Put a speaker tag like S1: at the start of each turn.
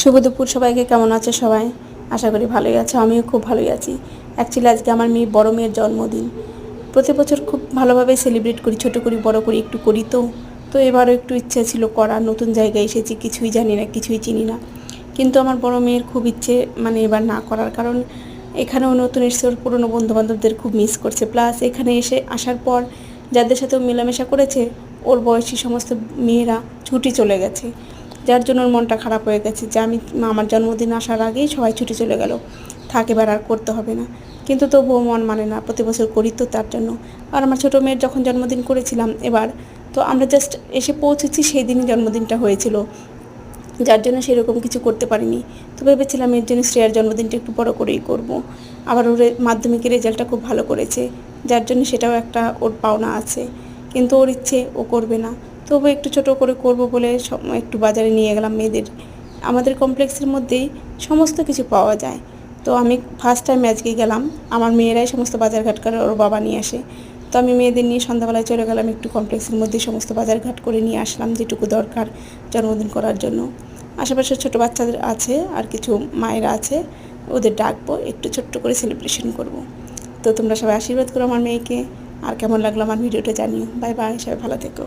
S1: শুভ দুপুর সবাইকে। কেমন আছে সবাই? আশা করি ভালোই আছে। আমিও খুব ভালোই আছি। অ্যাকচুয়ালি আজকে আমার বড় মেয়ের জন্মদিন। প্রতি বছর খুব ভালোভাবে সেলিব্রেট করি, ছোটো করি বড় করি একটু করি। তো এবারও একটু ইচ্ছে ছিল করার। নতুন জায়গায় এসেছি, কিছুই জানি না, কিছুই চিনি না। কিন্তু আমার বড় মেয়ের খুব ইচ্ছে এবার না করার, কারণ এখানেও নতুন এসে ওর পুরনো বন্ধুবান্ধবদের খুব মিস করছে। প্লাস এখানে আসার পর যাদের সাথে ও মেলামেশা করেছে, ওর বয়সী সমস্ত মেয়েরা ছুটি চলে গেছে, যার জন্য ওর মনটা খারাপ হয়ে গেছে যে আমার জন্মদিন আসার আগেই সবাই ছুটি চলে গেল, থাক এবার আর করতে হবে না। কিন্তু তবুও মন মানে না, প্রতি বছর করি তো তার জন্য। আর আমার ছোটো মেয়ের যখন জন্মদিন করেছিলাম এবার, তো আমরা জাস্ট এসে পৌঁছেছি, সেই দিনই জন্মদিনটা হয়েছিল, যার জন্য সেরকম কিছু করতে পারিনি। তো ভেবেছিলাম এর জন্য শ্রেয়ার জন্মদিনটা একটু বড় করেই করব। আবার ওর মাধ্যমিকের রেজাল্টটা খুব ভালো করেছে, যার জন্য সেটাও একটা ওর পাওনা আছে। কিন্তু ওর ইচ্ছে ও করবে না, তবু একটু ছোট করে করব বলে একটু বাজারে নিয়ে গেলাম মেয়েদের। আমাদের কমপ্লেক্সের মধ্যেই সমস্ত কিছু পাওয়া যায়। তো আমি ফার্স্ট টাইম আজকে গেলাম, আমার মেয়েরাই সমস্ত বাজারঘাট করে, ওর বাবা নিয়ে আসে। তো আমি মেয়েদের নিয়ে সন্ধ্যাবেলায় চলে গেলাম, একটু কমপ্লেক্সের মধ্যে সমস্ত বাজারঘাট করে নিয়ে আসলাম যেটুকু দরকার জন্মদিন করার জন্য। আশেপাশে ছোটো বাচ্চাদের আছে, আর কিছু মায়েরা আছে, ওদের ডাকবো, একটু ছোট্ট করে সেলিব্রেশন করব। তো তোমরা সবাই আশীর্বাদ করো আমার মেয়েকে। আর কেমন লাগলো আমার ভিডিওটা জানিও। বাই বাই, সবাই ভালো থেকো।